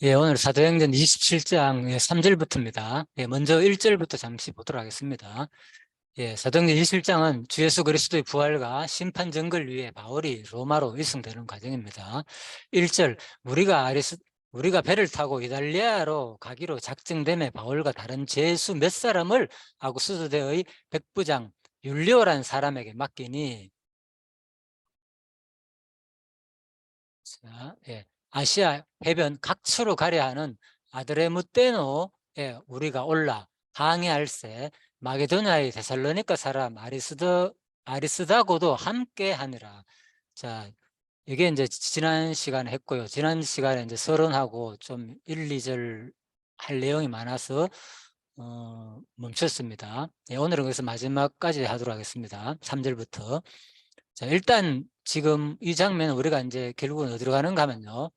예, 오늘 사도행전 27장 3절부터입니다. 예, 먼저 1절부터 잠시 보도록 하겠습니다. 예, 사도행전 27장은 주 예수 그리스도의 부활과 심판 정거를 위해 바울이 로마로 일승되는 과정입니다. 1절, 우리가 배를 타고 이달리아로 가기로 작정됨에 바울과 다른 제수 몇 사람을 아구스도대의 백부장 율리오라는 사람에게 맡기니. 자, 예. 아시아 해변 각처로 가려 하는 아드레무떼노에 우리가 올라 항해할세 마게도냐의 데살로니가 사람 아리스다고도 함께 하니라. 자, 이게 이제 지난 시간에 했고요. 지난 시간에 이제 서론하고 좀 1, 2절 할 내용이 많아서 멈췄습니다. 예, 오늘은 그래서 마지막까지 하도록 하겠습니다. 3절부터. 자, 일단 지금 이 장면은 우리가 이제 결국은 어디로 가는가 하면요.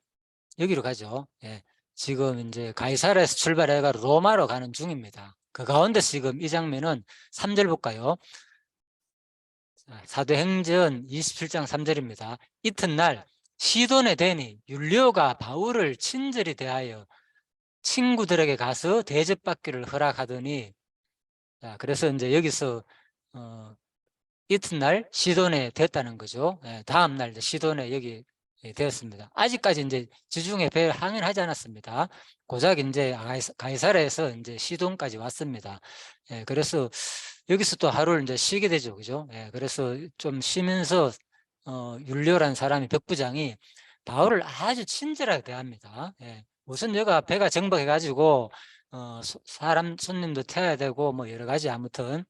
여기로 가죠. 예. 지금 이제 가이사라에서 출발해가 로마로 가는 중입니다. 그 가운데 지금 이 장면은 3절 볼까요? 자, 사도행전 27장 3절입니다. 이튿날 시돈에 대니 율리오가 바울을 친절히 대하여 친구들에게 가서 대접받기를 허락하더니, 자, 그래서 이제 여기서 이튿날 시돈에 됐다는 거죠. 예, 다음날 시돈에 여기 되었습니다. 아직까지 이제 지중해 배 항해하지 않았습니다. 고작 이제 가이사라에서 이제 시돈까지 왔습니다. 예, 그래서 여기서 또 하루를 이제 쉬게 되죠, 그죠? 예, 그래서 좀 쉬면서 율리오라는 사람이 백부장이 바울을 아주 친절하게 대합니다. 예, 우선 여가 배가 정박해가지고 사람 손님도 태워야 되고 뭐 여러 가지 아무튼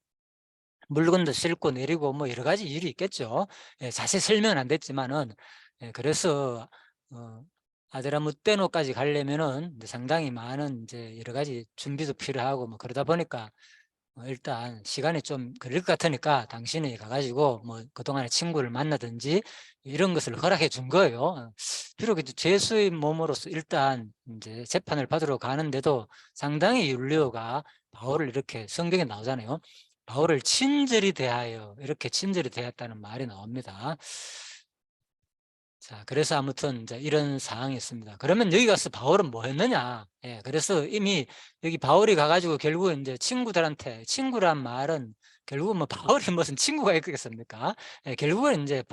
물건도 싣고 내리고 뭐 여러 가지 일이 있겠죠. 예, 자세히 설명은 안 됐지만은, 예, 그래서 아드라무떼노까지 가려면은 상당히 많은 이제 여러 가지 준비도 필요하고 뭐 그러다 보니까 일단 시간이 좀 걸릴 것 같으니까 당신이 가가지고 뭐 그동안에 친구를 만나든지 이런 것을 허락해 준 거예요. 비록 제수의 몸으로서 일단 이제 재판을 받으러 가는데도 상당히 율리오가 바울을 이렇게 성경에 나오잖아요. 바울을 친절히 대하여 이렇게 친절히 대했다는 말이 나옵니다. 자, 그래서 아무튼 이제 이런 상황이 있습니다. 그러면 여기 가서 바울은 뭐 했느냐? 예, 그래서 이미 여기 바울이 가가지고 결국 이제 친구들한테, 친구란 말은 결국은 뭐 바울이 무슨 친구가 있겠습니까? 예, 결국은 이제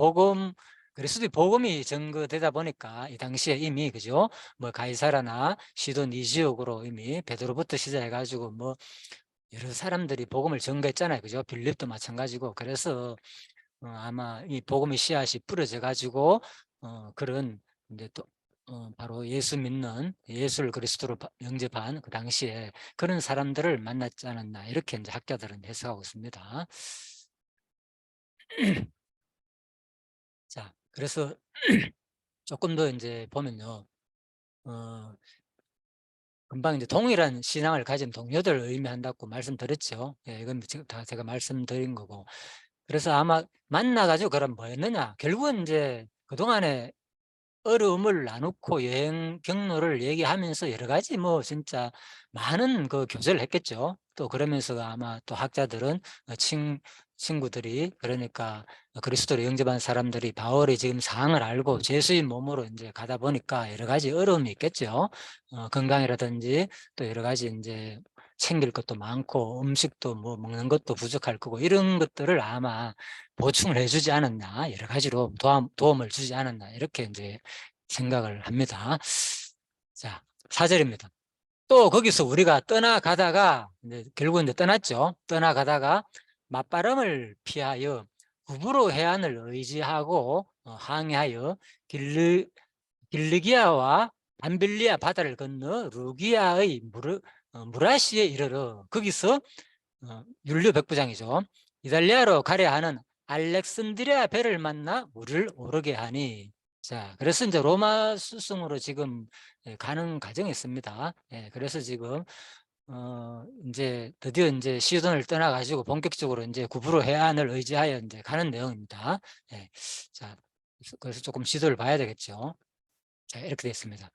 그리스도의 복음이 전거되다 보니까 이 당시에 이미, 그죠? 뭐 가이사라나 시돈 이 지역으로 이미 베드로부터 시작해가지고 뭐 여러 사람들이 복음을 전거했잖아요. 그죠? 빌립도 마찬가지고. 그래서 아마 이 복음의 씨앗이 뿌려져 가지고 그런 이제 또 바로 예수 믿는 예수를 그리스도로 영접한 그 당시에 그런 사람들을 만났지 않았나 이렇게 이제 학자들은 해석하고 있습니다. 자, 그래서 조금 더 이제 보면요, 금방 이제 동일한 신앙을 가진 동료들을 의미한다고 말씀드렸죠. 예, 이건 지금 다 제가 말씀드린 거고. 그래서 아마 만나가지고 그럼 뭐였느냐? 결국은 이제 그동안에 어려움을 나누고 여행 경로를 얘기하면서 여러 가지 뭐 진짜 많은 그 교제를 했겠죠. 또 그러면서 아마 또 학자들은 친구들이 그러니까 그리스도로 영접한 사람들이 바울이 지금 상황을 알고 제수인 몸으로 이제 가다 보니까 여러 가지 어려움이 있겠죠. 건강이라든지 또 여러 가지 이제 챙길 것도 많고 음식도 뭐 먹는 것도 부족할 거고 이런 것들을 아마 보충을 해주지 않았나 여러 가지로 도움을 주지 않았나 이렇게 이제 생각을 합니다. 자, 4절입니다. 또 거기서 우리가 떠나가다가 결국 이제 떠났죠. 떠나가다가 맞바람을 피하여 구브로 해안을 의지하고 항해하여 길르기아와 밤빌리아 바다를 건너 루기아의 무라시에 이르러 거기서 율류 백부장이죠. 이탈리아로 가려 하는 알렉산드리아 배를 만나 물을 오르게 하니. 자, 그래서 이제 로마 수송으로 지금 가는 과정이 있습니다. 예, 그래서 지금 이제 드디어 이제 시돈을 떠나가지고 본격적으로 이제 구브로 해안을 의지하여 이제 가는 내용입니다. 예, 자, 그래서 조금 지도를 봐야 되겠죠. 자, 이렇게 되어 있습니다.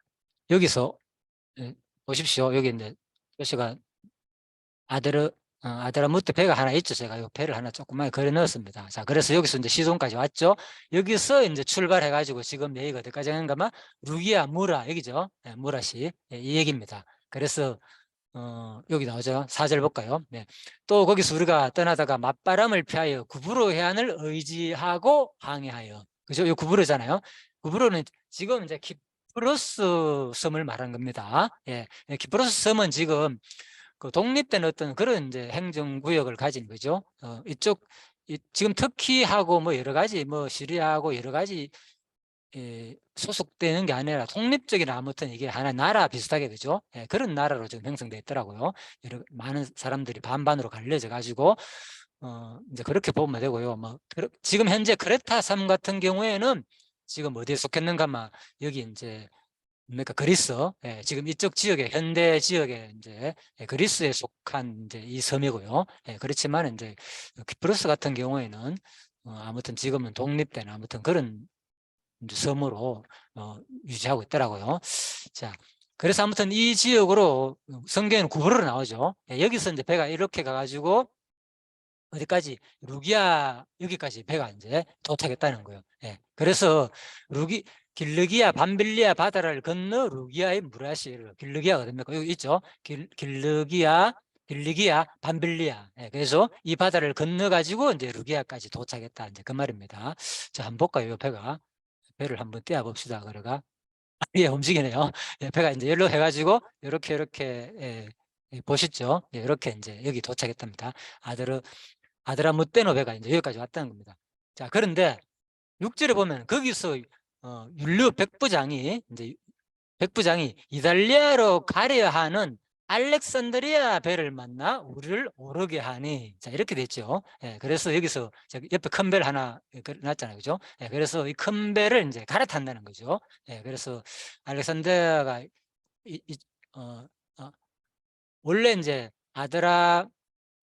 여기서 보십시오. 여기 이제 표시가 아드라무트 배가 하나 있죠. 제가 이 배를 하나 조그맣게 그려 넣었습니다. 자, 그래서 여기서 이제 시돈까지 왔죠. 여기서 이제 출발해가지고 지금 여기가 어디까지 하는가면 루기아 무라 여기죠. 예, 무라시 이 얘기입니다. 그래서 여기 나오죠. 4절 볼까요? 네. 또 거기서 우리가 떠나다가 맞바람을 피하여 구브로 해안을 의지하고 항해하여. 그죠? 이 구브로잖아요. 구브로는 지금 이제 키프로스 섬을 말한 겁니다. 예. 키프로스 섬은 지금 그 독립된 어떤 그런 이제 행정구역을 가진 거죠. 지금 터키하고 뭐 여러 가지 뭐 시리아하고 여러 가지 소속되는 게 아니라 독립적인 아무튼 이게 하나 나라 비슷하게 그죠? 예, 그런 나라로 지금 형성돼 있더라고요. 많은 사람들이 반반으로 갈려져 가지고 이제 그렇게 보면 되고요. 뭐 지금 현재 크레타 섬 같은 경우에는 지금 어디에 속했는가만 여기 이제 뭡니까 그리스 지금 이쪽 지역에 현대 지역에 이제 그리스에 속한 이제 이 섬이고요. 그렇지만 이제 키프로스 같은 경우에는 아무튼 지금은 독립된 아무튼 그런 이제 섬으로 유지하고 있더라고요. 자, 그래서 아무튼 이 지역으로 성경에는 구부로 나오죠. 여기서 이제 배가 이렇게 가가지고 어디까지 루기아 여기까지 배가 이제 도착했다는 거예요. 그래서 길르기아 밤빌리아 바다를 건너 루기아의 무라시를 길르기아가 됩니까? 여기 있죠. 길르기아 밤빌리아. 그래서 이 바다를 건너 가지고 이제 루기아까지 도착했다. 이제 그 말입니다. 자, 한번 볼까요? 배를 한번 떼어 봅시다. 그래가 예, 움직이네요. 배가 이제 열로 해가지고 이렇게 보시죠. 이렇게 이제 여기 도착했답니다. 아드라무떼노 배가 이제 여기까지 왔다는 겁니다. 자, 그런데 6절에 보면 거기서 율리오 백부장이 이탈리아로 가려 하는 알렉산드리아 배를 만나 우리를 오르게 하니. 자, 이렇게 됐죠. 그래서 여기서 옆에 큰 배를 하나 놨잖아요. 그죠? 그래서 이 큰 배를 이제 갈아탄다는 거죠. 그래서 알렉산드리아가 어, 어, 원래 이제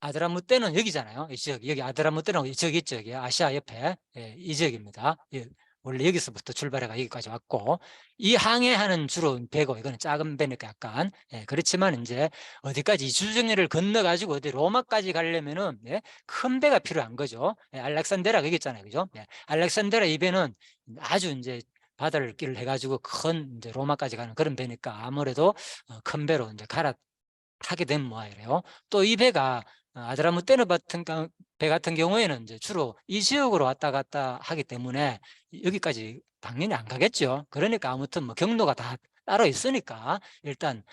아드라무떼는 여기잖아요. 이 지역, 여기 아드라무떼는 이 지역 있죠. 여기 아시아 옆에 이 지역입니다. 원래 여기서부터 출발해가 여기까지 왔고, 이 항해하는 주로 배고, 이거는 작은 배니까 약간 그렇지만 이제 어디까지 이주정리를 건너가지고 어디 로마까지 가려면은 큰 배가 필요한 거죠. 알렉산데라 여기 있잖아요. 그죠? 알렉산데라 이 배는 아주 이제 바다를 길을 해가지고 큰 이제 로마까지 가는 그런 배니까 아무래도 큰 배로 이제 타게 된 모양이래요. 또 이 배가 아드라무테르 같은 배 같은 경우에는 이제 주로 이 지역으로 왔다 갔다 하기 때문에 여기까지 당연히 안 가겠죠. 그러니까 아무튼 뭐 경로가 다 따로 있으니까 일단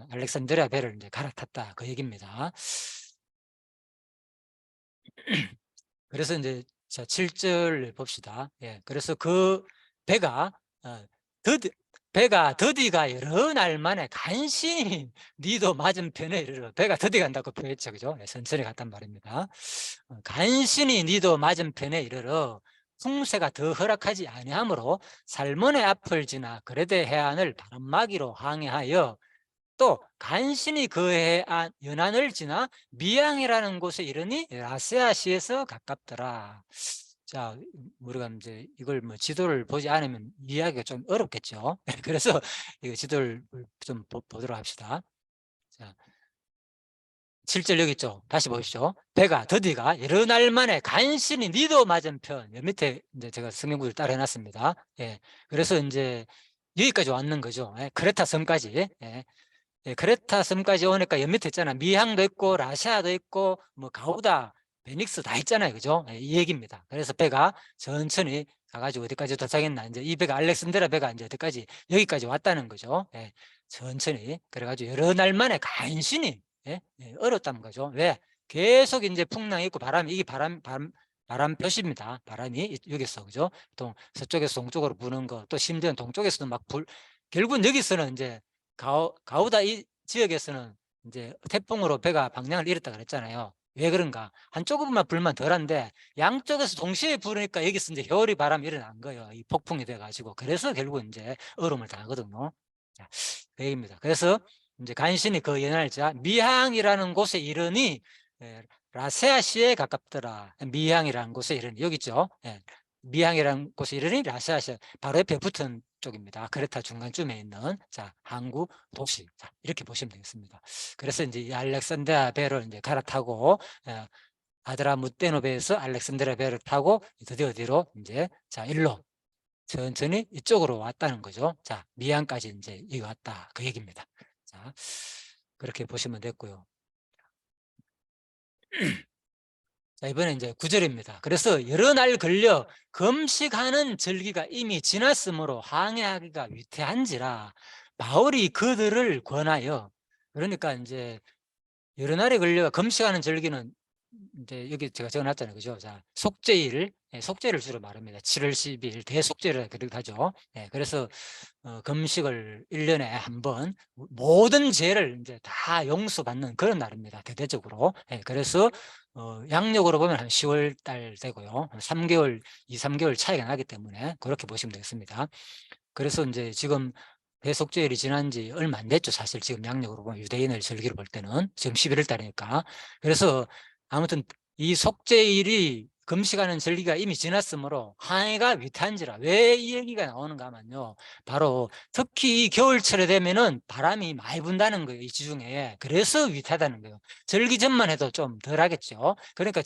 알렉산드리아 배를 이제 갈아탔다 그 얘기입니다. 그래서 이제 자 7절 봅시다. 그래서 그 배가 드디 드디가 여러 날 만에 간신히 니도 맞은편에 이르러 배가 드디 간다고 표했죠. 그죠? 천천히 갔단 말입니다. 간신히 니도 맞은편에 이르러 풍세가 더 허락하지 아니하므로 살몬의 앞을 지나 그레데 해안을 바람막이로 항해하여 또 간신히 그 해안 연안을 지나 미양이라는 곳에 이르니 라세아시에서 가깝더라. 자, 우리가 이제 이걸 뭐 지도를 보지 않으면 이해하기가 좀 어렵겠죠. 그래서 이 지도를 좀 보도록 합시다. 자, 7절 여기 있죠. 다시 보십시오. 배가 드디가 여러 날 만에 간신히 니도 맞은편 밑에 이제 제가 성경구를 따라 해놨습니다. 그래서 이제 여기까지 왔는 거죠. 크레타 섬까지. 크레타 섬까지 오니까 옆 밑에 있잖아. 미항도 있고 라시아도 있고 뭐 가우다, 베닉스 다 있잖아요. 그죠? 이 얘기입니다. 그래서 배가 천천히 가가지고 어디까지 도착했나. 이제 이 배가 알렉산드라 배가 이제 어디까지 여기까지 왔다는 거죠. 천천히. 그래가지고 여러 날 만에 간신히 어렵다는 거죠. 왜? 계속 이제 풍랑이 있고 바람이 이게 바람 표시입니다. 바람이 여기서 그죠? 또 서쪽에서 동쪽으로 부는 거, 또 심지어는 동쪽에서도 막 결국은 여기서는 이제 가우다 이 지역에서는 이제 태풍으로 배가 방향을 잃었다 그랬잖아요. 왜 그런가? 한쪽으로만 불면 덜한데 양쪽에서 동시에 부르니까 여기서 이제 겨울이 바람이 일어난 거예요. 이 폭풍이 돼가지고. 그래서 결국 이제 얼음을 당하거든요. 자, 그 얘기입니다. 그래서 이제 간신히 그 연날자 미항이라는 곳에 이르니 라세아시에 가깝더라. 미항이라는 곳에 이르니 여기 있죠. 미항이라는 곳이 이르니 라스아시아 바로 옆에 붙은 쪽입니다. 크레타 중간쯤에 있는 자 항구 도시. 자, 이렇게 보시면 되겠습니다. 그래서 이제 이 알렉산드리아 배를 이제 갈아타고 아드라무테노 배에서 알렉산드리아 배를 타고 드디어 어디로 이제 자 일로 천천히 이쪽으로 왔다는 거죠. 자 미항까지 이제 여기 왔다 그 얘기입니다. 자 그렇게 보시면 됐고요. 자, 이번에 이제 9절입니다. 그래서 여러 날 걸려 금식하는 절기가 이미 지났으므로 항해하기가 위태한지라 바울이 그들을 권하여, 그러니까 이제 여러 날에 걸려 금식하는 절기는 이제 여기 제가 적어놨잖아요. 그죠? 자, 속죄일, 속죄를 주로 말합니다. 7월 12일 대속죄를 그렇게 하죠. 그래서 금식을 1년에 한 번 모든 죄를 이제 다 용서받는 그런 날입니다. 대대적으로. 그래서 양력으로 보면 한 10월 달 되고요. 3개월, 2, 3개월 차이가 나기 때문에 그렇게 보시면 되겠습니다. 그래서 이제 지금 대속죄일이 지난 지 얼마 안 됐죠. 사실 지금 양력으로 보면 유대인을 절기로 볼 때는 지금 11월 달이니까. 그래서 아무튼 이 속죄일이 금식하는 절기가 이미 지났으므로 항해가 위태한지라. 왜 이 얘기가 나오는가 하면요, 바로 특히 이 겨울철에 되면은 바람이 많이 분다는 거예요. 이 지중해에. 그래서 위태하다는 거예요. 절기 전만 해도 좀 덜 하겠죠. 그러니까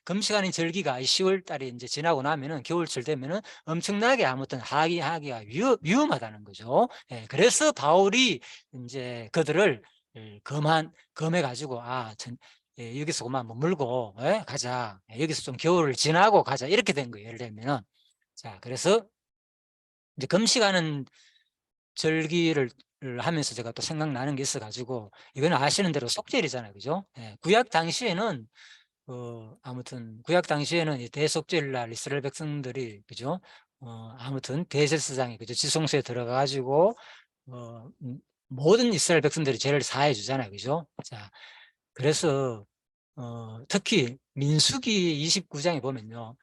금식하는 절기가 10월 달이 이제 지나고 나면은 겨울철 되면은 엄청나게 아무튼 하기가 위험하다는 거죠. 그래서 바울이 이제 그들을 검해 가지고 여기서 그만 뭐 물고 가자. 여기서 좀 겨울을 지나고 가자. 이렇게 된 거예요. 예를 들면은. 자, 그래서 이제 금식하는 절기를 하면서 제가 또 생각나는 게 있어가지고, 이거는 아시는 대로 속죄일이잖아요. 그죠? 구약 당시에는 아무튼 구약 당시에는 이 대속죄일 날 이스라엘 백성들이, 그죠? 아무튼 대제사장이, 그죠? 지성소에 들어가 가지고 모든 이스라엘 백성들이 죄를 사해 주잖아요. 그죠? 자, 그래서 특히 민수기 29장에 보면요,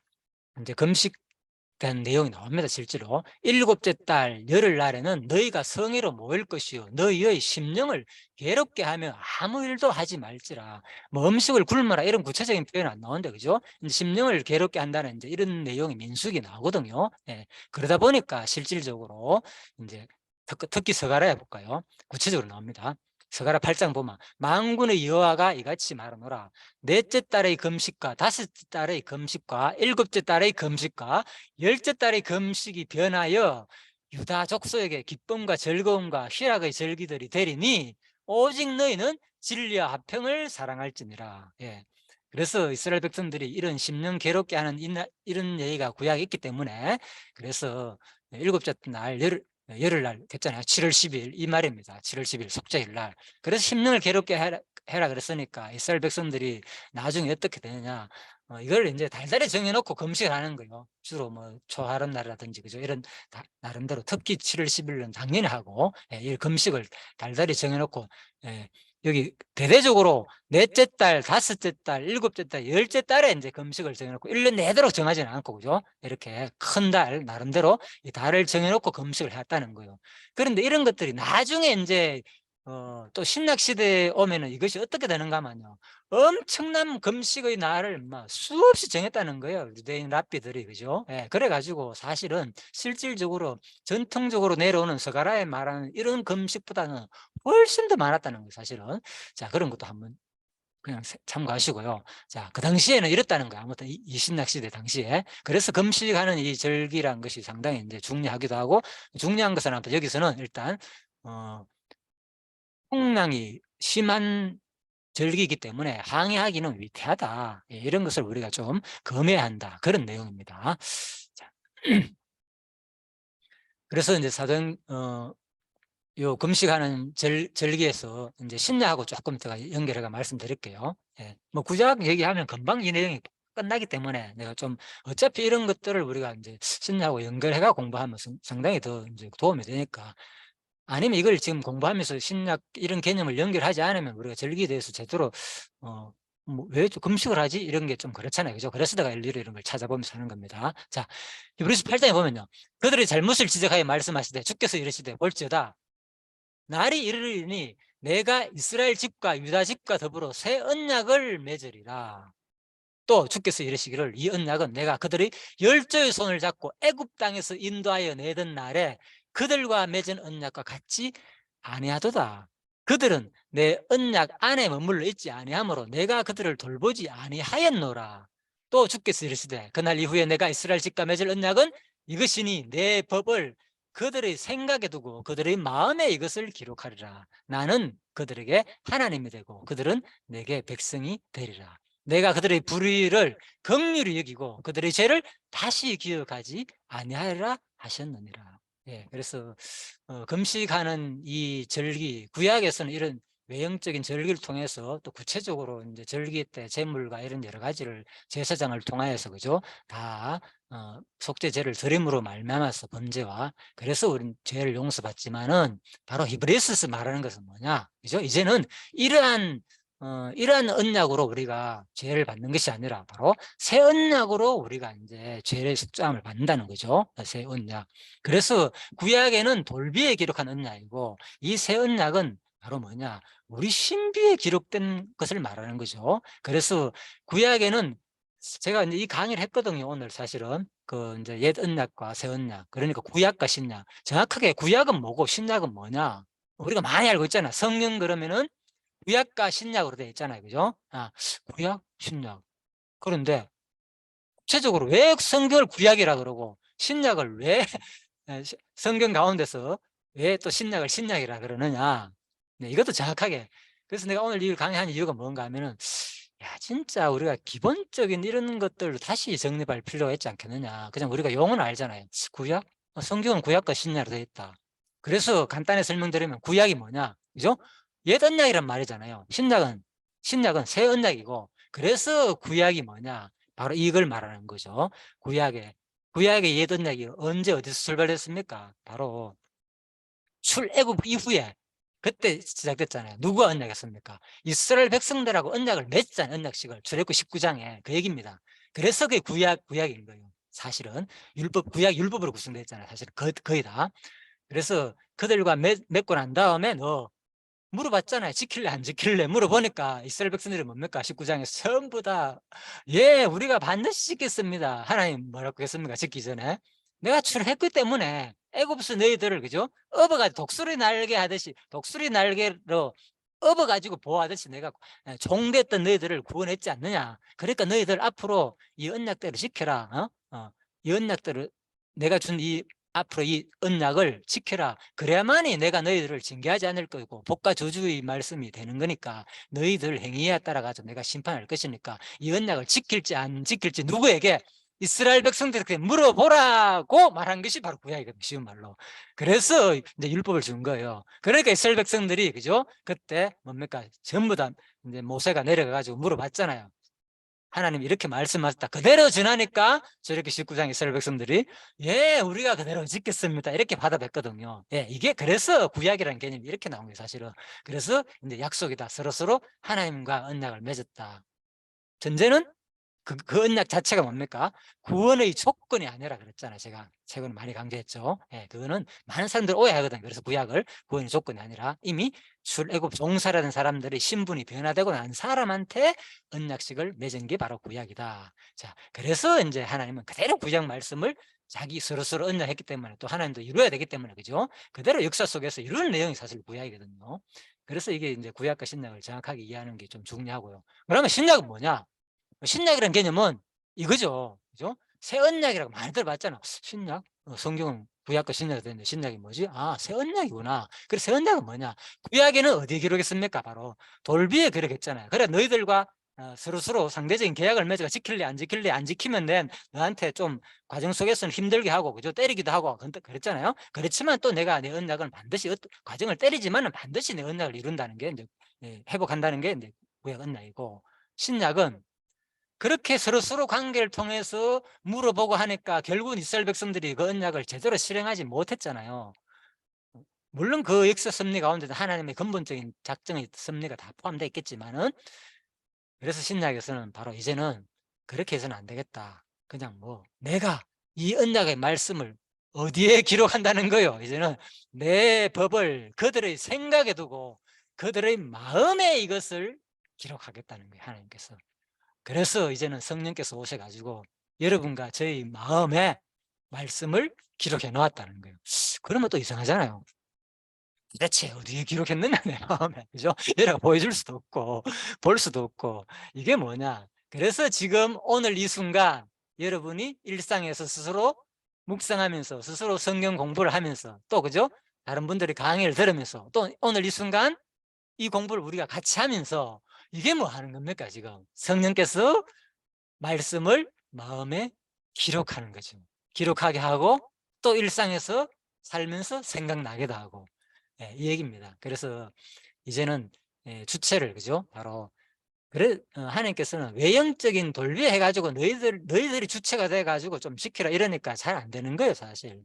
이제 금식된 내용이 나옵니다. 실제로 일곱째 달 열흘날에는 너희가 성회로 모일 것이요 너희의 심령을 괴롭게 하며 아무 일도 하지 말지라. 뭐 음식을 굶어라 이런 구체적인 표현은 안 나오는데, 그죠? 이제 심령을 괴롭게 한다는 이제 이런 내용이 민수기 나오거든요. 그러다 보니까 실질적으로 이제 특히 서가라에 볼까요? 구체적으로 나옵니다. 서가라 8장 보면 만군의 여호와가 이같이 말하노라. 넷째 달의 금식과 다섯째 달의 금식과 일곱째 달의 금식과 열째 달의 금식이 변하여 유다 족속에게 기쁨과 즐거움과 희락의 절기들이 되리니 오직 너희는 진리와 화평을 사랑할지니라. 그래서 이스라엘 백성들이 이런 심령 괴롭게 하는 이런 얘기가 구약에 있기 때문에, 그래서 일곱째 날 열흘날 됐잖아요. 7월 10일 이 말입니다. 7월 10일 속죄일 날. 그래서 심령을 괴롭게 해라 그랬으니까 이스라엘 백성들이 나중에 어떻게 되느냐, 이걸 이제 달달이 정해놓고 금식을 하는 거예요. 주로 뭐 초하룻 날이라든지, 그죠? 이런 나름대로 특히 7월 10일은 당연히 하고, 이 금식을 달달이 정해놓고, 여기 대대적으로 넷째 달, 다섯째 달, 일곱째 달, 열째 달에 이제 금식을 정해놓고 1년 내도록 정하지는 않고, 그죠? 이렇게 큰 달 나름대로 이 달을 정해놓고 금식을 했다는 거예요. 그런데 이런 것들이 나중에 이제 또 신약시대에 오면은 이것이 어떻게 되는가 하면요, 엄청난 금식의 날을 막 수없이 정했다는 거예요. 유대인 랍비들이, 그죠? 그래가지고 사실은 실질적으로 전통적으로 내려오는 서가라에 말하는 이런 금식보다는 훨씬 더 많았다는 거예요, 사실은. 자, 그런 것도 한번 그냥 참고하시고요. 자, 그 당시에는 이랬다는 거예요. 아무튼 이 신약시대 당시에. 그래서 금식하는 이 절기란 것이 상당히 이제 중요하기도 하고, 중요한 것은 아무튼 여기서는 일단 풍랑이 심한 절기이기 때문에 항해하기는 위태하다. 이런 것을 우리가 좀 검해야 한다. 그런 내용입니다. 자, 그래서 이제 요 금식하는 절기에서 이제 신약하고 조금 제가 연결해서 말씀드릴게요. 뭐 구약 얘기하면 금방 이 내용이 끝나기 때문에 내가 좀 어차피 이런 것들을 우리가 이제 신약하고 연결해가 공부하면 상당히 더 이제 도움이 되니까, 아니면 이걸 지금 공부하면서 신약 이런 개념을 연결하지 않으면 우리가 절기에 대해서 제대로 왜 금식을 하지? 이런 게 좀 그렇잖아요. 그죠? 그래서 내가 일일이 이런 걸 찾아보면서 하는 겁니다. 자, 히브리서 8장에 보면요, 그들의 잘못을 지적하여 말씀하시되 주께서 이르시되 볼지어다 날이 이르리니 내가 이스라엘 집과 유다 집과 더불어 새 언약을 맺으리라. 또 주께서 이르시기를 이 언약은 내가 그들의 열조의 손을 잡고 애굽 땅에서 인도하여 내던 날에 그들과 맺은 언약과 같이 아니하도다. 그들은 내 언약 안에 머물러 있지 아니하므로 내가 그들을 돌보지 아니하였노라. 또 주께서 이르시되 그날 이후에 내가 이스라엘 집과 맺을 언약은 이것이니 내 법을 그들의 생각에 두고 그들의 마음에 이것을 기록하리라. 나는 그들에게 하나님이 되고 그들은 내게 백성이 되리라. 내가 그들의 불의를 긍휼히 여기고 그들의 죄를 다시 기억하지 아니하리라 하셨느니라. 예, 그래서 금식하는 이 절기, 구약에서는 이런 외형적인 절기를 통해서 또 구체적으로 이제 절기 때 제물과 이런 여러 가지를 제사장을 통하여서 그죠? 다 속죄제를 드림으로 말미암아서 범죄와 그래서 우리는 죄를 용서받지만은 바로 히브리스에서 말하는 것은 뭐냐, 그죠? 이제는 이러한 언약으로 우리가 죄를 받는 것이 아니라 바로 새 언약으로 우리가 이제 죄의 속죄함을 받는다는 거죠. 새 언약. 그래서 구약에는 돌비에 기록한 언약이고 이 새 언약은 바로 뭐냐? 우리 신비에 기록된 것을 말하는 거죠. 그래서 구약에는 제가 이제 이 강의를 했거든요. 오늘 사실은 그 이제 옛 언약과 새 언약. 그러니까 구약과 신약. 정확하게 구약은 뭐고 신약은 뭐냐? 우리가 많이 알고 있잖아. 성경 그러면은 구약과 신약으로 되어 있잖아요. 그죠? 구약, 신약. 그런데 구체적으로 왜 성경을 구약이라 그러고 신약을 왜 성경 가운데서 왜 또 신약을 신약이라 그러느냐. 네, 이것도 정확하게. 그래서 내가 오늘 이 강의한 이유가 뭔가 하면은 진짜 우리가 기본적인 이런 것들로 다시 정립할 필요가 있지 않겠느냐. 그냥 우리가 용어는 알잖아요. 구약? 성경은 구약과 신약으로 되어 있다. 그래서 간단히 설명드리면 구약이 뭐냐, 그죠? 옛 언약이란 말이잖아요. 신약은 새 언약이고, 그래서 구약이 뭐냐, 바로 이걸 말하는 거죠. 구약의 옛 언약이 언제 어디서 출발했습니까? 바로 출애굽 이후에 그때 시작됐잖아요. 누가 언약했습니까? 이스라엘 백성들하고 언약을 맺잖아요. 언약식을 출애굽 19장에 그 얘기입니다. 그래서 그게 구약인 거예요. 사실은 구약 율법으로 구성됐잖아요. 사실 거의 다. 그래서 그들과 맺고 난 다음에 물어봤잖아요. 지킬래 안 지킬래 물어보니까 이스라엘 백성들이 뭡니까? 19장에 전부 다 우리가 반드시 지켰습니다. 하나님 뭐라고 했습니까? 짓기 전에 내가 출했기 때문에 애굽에서 너희들을 그죠? 업어가지고 독수리 날개 하듯이 독수리 날개로 업어가지고 보호하듯이 내가 종됐던 너희들을 구원했지 않느냐. 그러니까 너희들 앞으로 이 언약대로 지켜라. 이 언약대로 내가 준 앞으로 이 언약을 지켜라. 그래야만이 내가 너희들을 징계하지 않을 거고 복과 저주의 말씀이 되는 거니까 너희들 행위에 따라가지고 내가 심판할 것이니까 이 언약을 지킬지 안 지킬지 누구에게? 이스라엘 백성들에게 물어보라고 말한 것이 바로 구약이거든요. 쉬운 말로. 그래서 이제 율법을 준 거예요. 그러니까 이스라엘 백성들이 그죠? 그때 뭡니까? 전부 다 이제 모세가 내려가가지고 물어봤잖아요. 하나님 이렇게 말씀하셨다. 그대로 전하니까 저렇게 19장 이스라엘 백성들이 우리가 그대로 짓겠습니다. 이렇게 받아뵙거든요. 이게 그래서 구약이라는 개념이 이렇게 나온 거예요. 사실은. 그래서 이제 약속이다. 서로서로 하나님과 언약을 맺었다. 전제는 그 언약 자체가 뭡니까? 구원의 조건이 아니라 그랬잖아요. 제가 최근에 많이 강조했죠. 그거는 많은 사람들이 오해하거든요. 그래서 구약을 구원의 조건이 아니라 이미 출애굽 종사라는 사람들의 신분이 변화되고 난 사람한테 언약식을 맺은 게 바로 구약이다. 자, 그래서 이제 하나님은 그대로 구약 말씀을 자기 서로 언약했기 때문에 또 하나님도 이루어야 되기 때문에 그죠? 그대로 역사 속에서 이런 내용이 사실 구약이거든요. 그래서 이게 이제 구약과 신약을 정확하게 이해하는 게 좀 중요하고요. 그러면 신약은 뭐냐? 신약이라는 개념은 이거죠. 그죠? 새 언약이라고 많이 들어봤잖아. 신약? 성경은 구약과 신약이 되는데 신약이 뭐지? 새 언약이구나. 그래서 새 언약은 뭐냐? 구약에는 어디에 기록했습니까? 바로 돌비에 기록했잖아요. 그래 너희들과 서로 상대적인 계약을 맺어 지킬래 안 지킬래 안 지키면 너한테 좀 과정 속에서는 힘들게 하고 그죠? 때리기도 하고 그랬잖아요. 그렇지만 또 내가 내 언약을 반드시 과정을 때리지만은 반드시 내 언약을 이룬다는 게 이제 회복한다는 게 이제 구약 언약이고 신약은 그렇게 서로 관계를 통해서 물어보고 하니까 결국은 이스라엘 백성들이 그 언약을 제대로 실행하지 못했잖아요. 물론 그 역사 섭리 가운데도 하나님의 근본적인 작정의 섭리가 다 포함되어 있겠지만은 그래서 신약에서는 바로 이제는 그렇게 해서는 안 되겠다. 그냥 내가 이 언약의 말씀을 어디에 기록한다는 거요. 이제는 내 법을 그들의 생각에 두고 그들의 마음에 이것을 기록하겠다는 거예요. 하나님께서. 그래서 이제는 성령께서 오셔 가지고 여러분과 저희 마음에 말씀을 기록해 놓았다는 거예요. 그러면 또 이상하잖아요. 도대체 어디에 기록했느냐 내 마음에. 그죠? 얘네가 보여줄 수도 없고 볼 수도 없고 이게 뭐냐. 그래서 지금 오늘 이 순간 여러분이 일상에서 스스로 묵상하면서 스스로 성경 공부를 하면서 또 그죠? 다른 분들이 강의를 들으면서 또 오늘 이 순간 이 공부를 우리가 같이 하면서 이게 뭐 하는 겁니까 지금? 성령께서 말씀을 마음에 기록하는 거죠. 기록하게 하고 또 일상에서 살면서 생각나기도 하고, 예, 이 얘기입니다. 그래서 이제는, 예, 주체를 그죠? 바로 그래, 하나님께서는 외형적인 돌비 해가지고 너희들이 주체가 돼가지고 좀 지키라 이러니까 잘 안 되는 거예요 사실.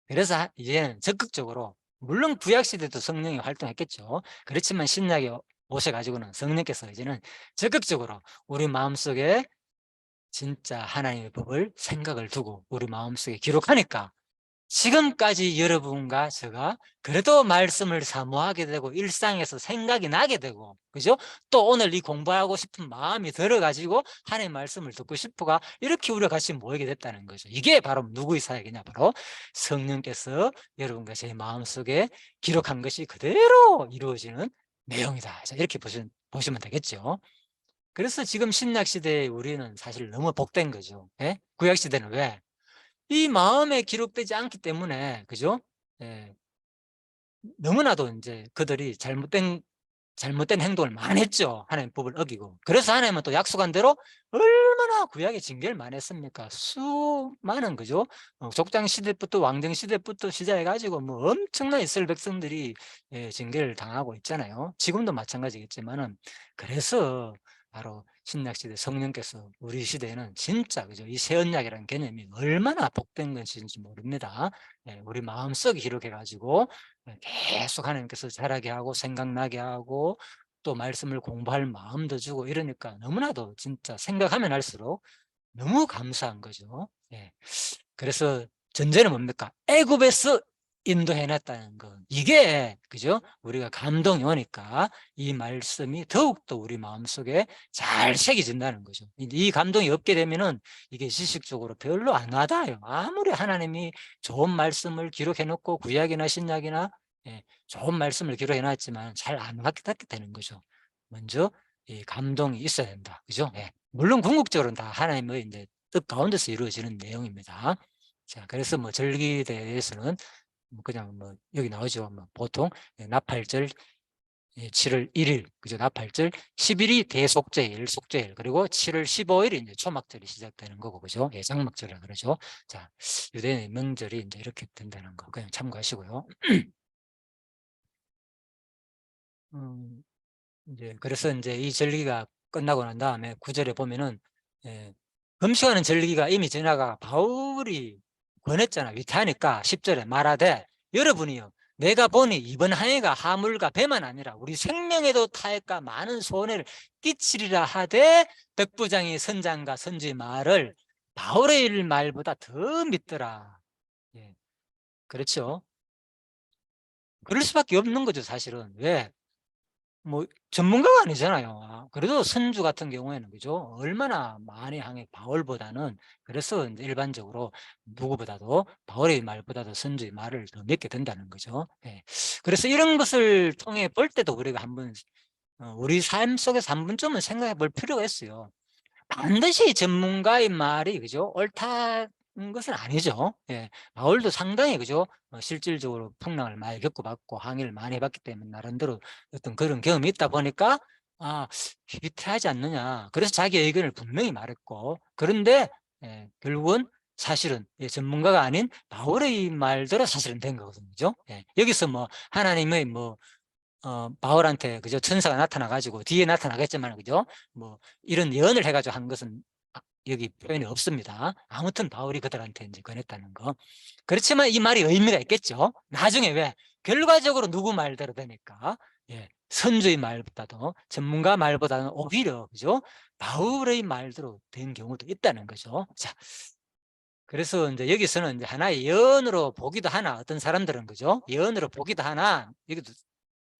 그래서 이제는 적극적으로, 물론 구약 시대도 성령이 활동했겠죠. 그렇지만 신약에 오셔가지고는 성령께서 이제는 적극적으로 우리 마음속에 진짜 하나님의 법을 생각을 두고 우리 마음속에 기록하니까 지금까지 여러분과 제가 그래도 말씀을 사모하게 되고 일상에서 생각이 나게 되고 그죠? 또 오늘 이 공부하고 싶은 마음이 들어가지고 하나님의 말씀을 듣고 싶어가 이렇게 우리가 같이 모이게 됐다는 거죠. 이게 바로 누구의 사역이냐? 바로 성령께서 여러분과 제 마음속에 기록한 것이 그대로 이루어지는 내용이다. 이렇게 보시면 되겠죠. 그래서 지금 신약 시대에 우리는 사실 너무 복된 거죠. 예? 구약 시대는 왜? 이 마음에 기록되지 않기 때문에 그죠? 예. 너무나도 이제 그들이 잘못된 행동을 많이 했죠. 하나님의 법을 어기고. 그래서 하나님은 또 약속한 대로 얼마나 구약의 징계를 많이 했습니까? 수많은 그죠? 족장 시대부터 왕정 시대부터 시작해 가지고 뭐 엄청난 이스라엘 백성들이, 예, 징계를 당하고 있잖아요. 지금도 마찬가지겠지만은. 그래서 바로 신약 시대 성령께서 우리 시대에는 진짜 그죠? 이 새 언약이라는 개념이 얼마나 복된 것인지 모릅니다. 예, 우리 마음속에 기록해 가지고 계속 하나님께서 자라게 하고 생각나게 하고 또 말씀을 공부할 마음도 주고 이러니까 너무나도 진짜 생각하면 할수록 너무 감사한 거죠. 예. 그래서 전제는 뭡니까? 애굽에서 인도해 놨다는 거. 이게 그죠? 우리가 감동이 오니까 이 말씀이 더욱더 우리 마음속에 잘 새겨진다는 거죠. 이 감동이 없게 되면은 이게 지식적으로 별로 안 와닿아요. 아무리 하나님이 좋은 말씀을 기록해 놓고 구약이나 신약이나, 예, 좋은 말씀을 기록해 놨지만 잘 안 와닿게 되는 거죠. 먼저 이 감동이 있어야 된다. 그죠? 예. 물론 궁극적으로는 다 하나님의 이제 뜻 가운데서 이루어지는 내용입니다. 자, 그래서 뭐 절기에 대해서는 뭐 그냥 뭐 여기 나오죠. 뭐 보통 나팔절 7월 1일, 그죠? 나팔절 10일이 대속죄일, 속죄일, 그리고 7월 15일이 이제 초막절이 시작되는 거고, 그죠? 예, 장막절이라 그러죠. 자, 유대인의 명절이 이제 이렇게 된다는 거 그냥 참고하시고요. 음, 이제 그래서 이제 이 절기가 끝나고 난 다음에 9절에 보면은, 예, 금식하는 절기가 이미 지나가 바울이 권했잖아. 위태하니까 10절에 말하되 여러분이요 내가 보니 이번 한 해가 하물과 배만 아니라 우리 생명에도 타액과 많은 손해를 끼치리라 하되 백부장이 선장과 선지의 말을 바울의 말보다 더 믿더라. 예, 그렇죠. 그럴 수밖에 없는 거죠 사실은. 왜? 뭐 전문가가 아니잖아요. 그래도 선주 같은 경우에는 그죠? 얼마나 많이 항해 바울보다는, 그래서 이제 일반적으로 누구보다도 바울의 말보다도 선주의 말을 더 믿게 된다는 거죠. 예. 그래서 이런 것을 통해 볼 때도 우리가 한번, 우리 삶 속에서 한 번쯤은 생각해 볼 필요가 있어요. 반드시 전문가의 말이 그죠? 옳다는 것은 아니죠. 예. 바울도 상당히 그죠? 실질적으로 풍랑을 많이 겪어봤고 항해를 많이 해봤기 때문에 나름대로 어떤 그런 경험이 있다 보니까 위태하지 않느냐. 그래서 자기 의견을 분명히 말했고, 그런데, 예, 결국은 사실은, 예, 전문가가 아닌 바울의 말대로 사실은 된 거거든요. 그죠? 예. 여기서 뭐 하나님의 뭐 바울한테 그죠? 천사가 나타나 가지고 뒤에 나타나겠지만 그죠? 뭐 이런 예언을 해 가지고 한 것은 여기 표현이 없습니다. 아무튼 바울이 그들한테 이제 권했다는 거. 그렇지만 이 말이 의미가 있겠죠. 나중에 왜? 결과적으로 누구 말대로 되니까. 예. 선주의 말보다도 전문가 말보다는 오히려 그죠? 바울의 말대로 된 경우도 있다는 거죠. 자, 그래서 이제 여기서는 이제 하나의 예언으로 보기도 하나, 어떤 사람들은 그죠? 예언으로 보기도 하나, 여기도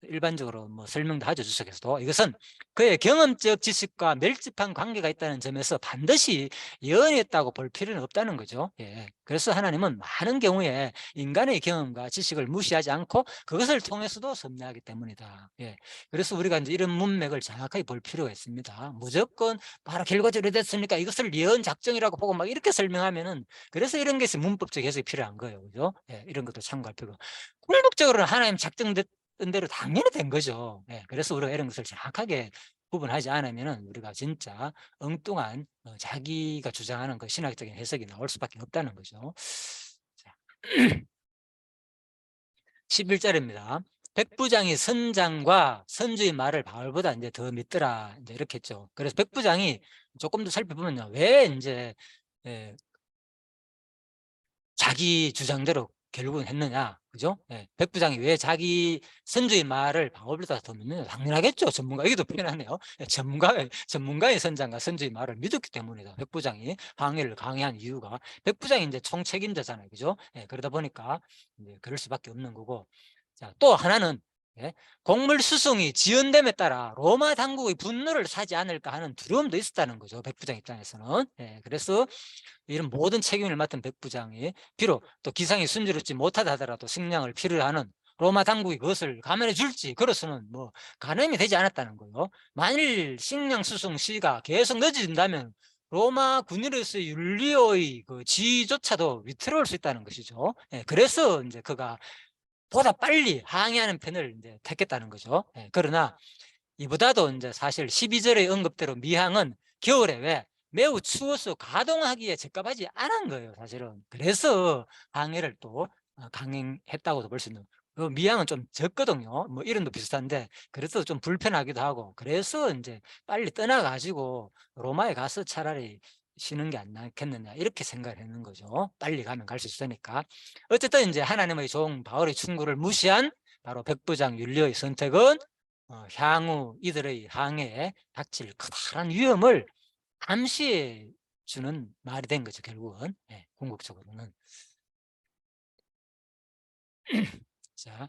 일반적으로 뭐 설명도 하죠, 주석에서도. 이것은 그의 경험적 지식과 밀접한 관계가 있다는 점에서 반드시 예언했다고 볼 필요는 없다는 거죠. 예. 그래서 하나님은 많은 경우에 인간의 경험과 지식을 무시하지 않고 그것을 통해서도 섭리하기 때문이다. 예. 그래서 우리가 이제 이런 문맥을 정확하게 볼 필요가 있습니다. 무조건 바로 결과적으로 됐으니까 이것을 예언 작정이라고 보고 막 이렇게 설명하면은, 그래서 이런 것이 문법적 해석이 필요한 거예요. 그죠? 예. 이런 것도 참고할 필요가. 궁극적으로는 하나님 작정된 대로 당연히 된 거죠. 예. 그래서 우리가 이런 것을 정확하게 구분하지 않으면은 우리가 진짜 엉뚱한 자기가 주장하는 그 신학적인 해석이 나올 수밖에 없다는 거죠. 자, 11절입니다. 백부장이 선장과 선주의 말을 바울보다 이제 더 믿더라. 이제 이렇게 했죠. 그래서 백부장이 조금 더 살펴보면요. 왜 이제 예, 자기 주장대로 결국은 했느냐, 그죠? 예, 백부장이 왜 자기 선주의 말을 바울보다 더 믿느냐? 당연하겠죠. 전문가, 여기도 표현하네요. 예, 전문가의 선장과 선주의 말을 믿었기 때문이다. 백부장이 항해를 강행한 이유가, 백부장이 이제 총책임자잖아요, 그죠? 예, 그러다 보니까 이제 그럴 수밖에 없는 거고. 자, 또 하나는, 예, 곡물 수송이 지연됨에 따라 로마 당국의 분노를 사지 않을까 하는 두려움도 있었다는 거죠, 백부장 입장에서는. 예, 그래서 이런 모든 책임을 맡은 백부장이 비록 또 기상이 순조롭지 못하다 하더라도 식량을 필요로 하는 로마 당국이 그것을 감안해 줄지, 그로서는 뭐 가늠이 되지 않았다는 거예요. 만일 식량 수송 시가 계속 늦어진다면 로마 군인으로서의 율리오의 그 지위조차도 위태로울 수 있다는 것이죠. 예, 그래서 이제 그가 보다 빨리 항해하는 편을 이제 택했다는 거죠. 예, 그러나 이보다도 이제 사실 12절의 언급대로 미항은 겨울에 왜 매우 추워서 가동하기에 적합하지 않은 거예요, 사실은. 그래서 항해를 또 강행했다고도 볼 수 있는. 그 미항은 좀 적거든요. 뭐 이런도 비슷한데, 그래서 좀 불편하기도 하고, 그래서 이제 빨리 떠나가지고 로마에 가서 차라리 쉬는 게 안 낫겠느냐, 이렇게 생각을 했는 거죠. 빨리 가면 갈 수 있으니까. 어쨌든 이제 하나님의 종 바울의 충고를 무시한 바로 백부장 율리오의 선택은 향후 이들의 항해에 닥칠 커다란 위험을 감시해 주는 말이 된 거죠, 결국은. 예, 궁극적으로는. 자,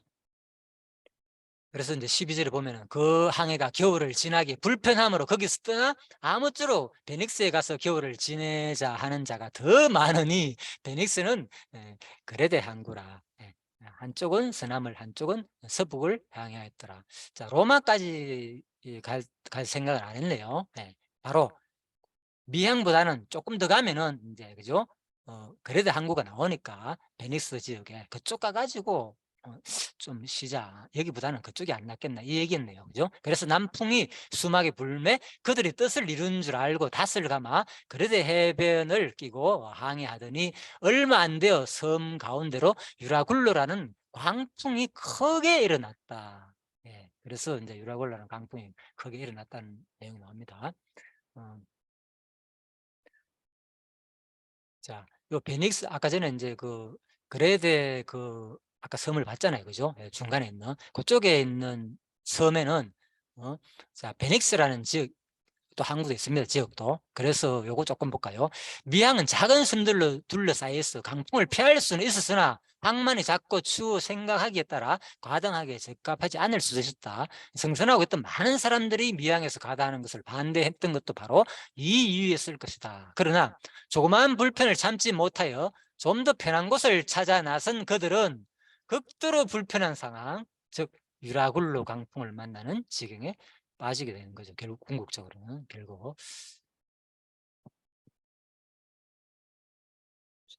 그래서 이제 12절에 보면은 그 항해가 겨울을 지나기 불편함으로 거기서 떠나 아무쪼록 베닉스에 가서 겨울을 지내자 하는 자가 더 많으니, 베닉스는 그레데 항구라. 예, 한쪽은 서남을, 한쪽은 서북을 향하였더라. 자, 로마까지 갈 생각을 안 했네요. 예, 바로 미항보다는 조금 더 가면은 이제, 그죠? 그레데 항구가 나오니까 베닉스 지역에 그쪽 가가지고 좀 쉬자. 여기보다는 그쪽이 안 낫겠나, 이 얘기였네요. 그죠? 그래서 남풍이 수막에 불매 그들이 뜻을 이룬 줄 알고 닷을 감아 그레데 해변을 끼고 항해하더니 얼마 안 되어 섬 가운데로 유라굴로라는 광풍이 크게 일어났다. 예, 그래서 이제 유라굴로라는 광풍이 크게 일어났다는 내용이 나옵니다. 어, 자, 요 베닉스 아까 전에 이제 그 그레데 그 아까 섬을 봤잖아요, 그죠? 예, 중간에 있는 그쪽에 있는 섬에는 자, 베닉스라는 지역 또 한국에 있습니다, 지역도. 그래서 요거 조금 볼까요? 미항은 작은 섬들로 둘러싸여 있어 강풍을 피할 수는 있었으나 항만이 작고 추워 생각하기에 따라 과당하게 적합하지 않을 수도 있었다. 성선하고 있던 많은 사람들이 미항에서 가다하는 것을 반대했던 것도 바로 이 이유였을 것이다. 그러나 조그마한 불편을 참지 못하여 좀 더 편한 곳을 찾아 나선 그들은 극도로 불편한 상황, 즉 유라굴로 강풍을 만나는 지경에 빠지게 되는 거죠. 결국 궁극적으로는 결국.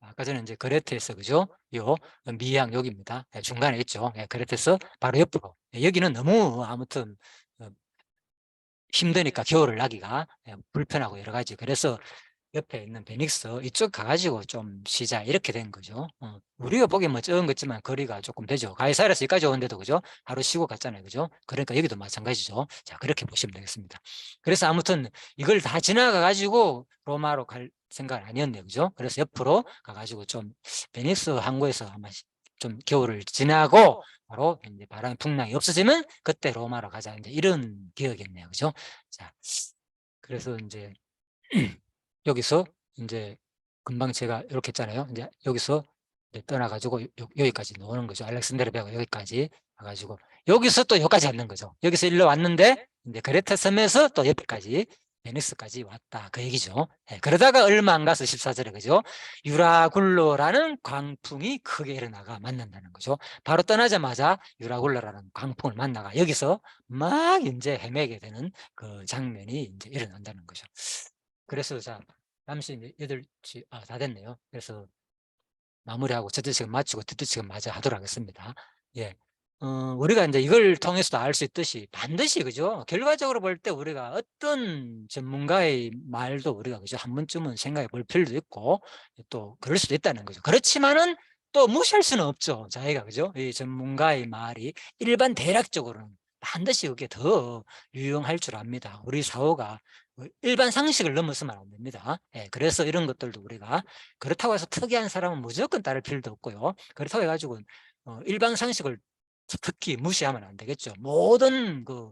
아까 전에 이제 그레테에서, 그죠? 요 미양 여기입니다. 예, 중간에 있죠. 예, 그레테에서 바로 옆으로. 예, 여기는 너무 아무튼 어, 힘드니까 겨울을 나기가 불편하고 여러 가지. 그래서 옆에 있는 베닉스 이쪽 가가지고 좀 쉬자, 이렇게 된 거죠. 우리가 보기엔 뭐 적은 것지만 거리가 조금 되죠. 가이사르에서 여기까지 오는데도, 그죠? 하루 쉬고 갔잖아요, 그죠? 그러니까 여기도 마찬가지죠. 자, 그렇게 보시면 되겠습니다. 그래서 아무튼 이걸 다 지나가 가지고 로마로 갈 생각은 아니었네요, 그죠? 그래서 옆으로 가가지고 좀 베닉스 항구에서 아마 좀 겨울을 지나고 바로 이제 바람의 풍랑이 없어지면 그때 로마로 가자, 이제 이런 기억이었네요, 그죠? 자, 그래서 이제 여기서 이제 금방 제가 이렇게 했잖아요. 이제 여기서 이제 떠나가지고 여기까지 노는 거죠. 알렉산드리아가 여기까지. 가지고 여기서 또 여기까지 왔는 거죠. 여기서 일로 왔는데 이제 그레타 섬에서 또 옆에까지 베니스까지 왔다 그 얘기죠. 예, 그러다가 얼마 안 가서 14절에 그죠? 유라굴로라는 광풍이 크게 일어나가 만난다는 거죠. 바로 떠나자마자 유라굴로라는 광풍을 만나가 여기서 막 이제 헤매게 되는 그 장면이 이제 일어난다는 거죠. 그래서 자 잠시 8시 다 됐네요. 그래서 마무리하고 저도 지금 마치고 듣도 지금 마저 하도록 하겠습니다. 예. 우리가 이제 이걸 통해서도 알 수 있듯이 반드시 그죠? 결과적으로 볼 때 우리가 어떤 전문가의 말도 우리가 그죠? 한 번쯤은 생각해 볼 필요도 있고 또 그럴 수도 있다는 거죠. 그렇지만은 또 무시할 수는 없죠. 자기가 그죠? 이 전문가의 말이 일반 대략적으로는 반드시 그게 더 유용할 줄 압니다. 우리 사고가 일반 상식을 넘어서면 안 됩니다. 예, 그래서 이런 것들도 우리가 그렇다고 해서 특이한 사람은 무조건 따를 필요도 없고요. 그렇다고 해가지고 일반 상식을 특히 무시하면 안 되겠죠. 모든 그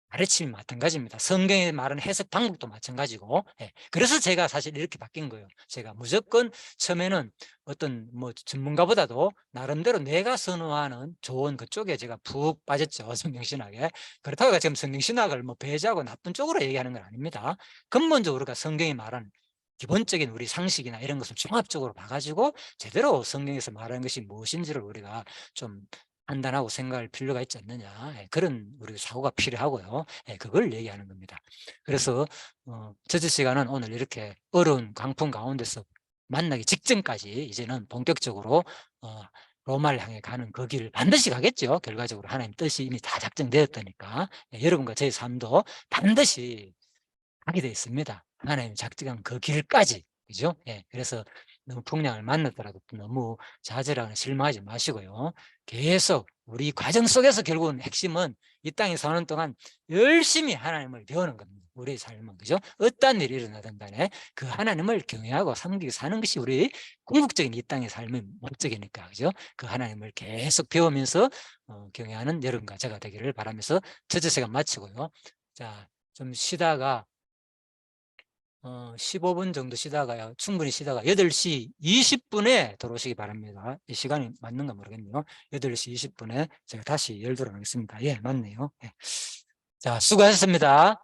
가르침이 마찬가지입니다. 성경에 말하는 해석 방법도 마찬가지고. 예. 그래서 제가 사실 이렇게 바뀐 거예요. 제가 무조건 처음에는 어떤 뭐 전문가보다도 나름대로 내가 선호하는 좋은 그쪽에 제가 푹 빠졌죠. 성경신학에. 그렇다고 해서 지금 성경신학을 뭐 배제하고 나쁜 쪽으로 얘기하는 건 아닙니다. 근본적으로 우리가 성경이 말하는 기본적인 우리 상식이나 이런 것을 종합적으로 봐가지고 제대로 성경에서 말하는 것이 무엇인지를 우리가 좀 판단하고 생각할 필요가 있지 않느냐. 예, 그런 우리 사고가 필요하고요. 예, 그걸 얘기하는 겁니다. 그래서 저녁 시간은 오늘 이렇게 어려운 광풍 가운데서 만나기 직전까지 이제는 본격적으로 로마를 향해 가는 그 길을 반드시 가겠죠. 결과적으로 하나님 뜻이 이미 다 작정되었다니까. 예, 여러분과 제 삶도 반드시 하게 되어 있습니다. 하나님 작정한 그 길까지. 그죠? 예. 그래서 너무 풍랑을 만났더라도 너무 좌절하거나 실망하지 마시고요. 계속 우리 과정 속에서 결국은 핵심은 이 땅에 사는 동안 열심히 하나님을 배우는 겁니다. 우리의 삶은. 그죠? 어떤 일이 일어나든 간에 그 하나님을 경외하고 섬기고 사는 것이 우리 궁극적인 이 땅의 삶의 목적이니까. 그죠? 그 하나님을 계속 배우면서 경외하는 여러분과 제가 되기를 바라면서 첫째 시간 마치고요. 자, 좀 쉬다가 15분 정도 쉬다가요. 충분히 쉬다가 8시 20분에 들어오시기 바랍니다. 이 시간이 맞는가 모르겠네요. 8시 20분에 제가 다시 열도록 하겠습니다. 예, 맞네요. 예. 자, 수고하셨습니다.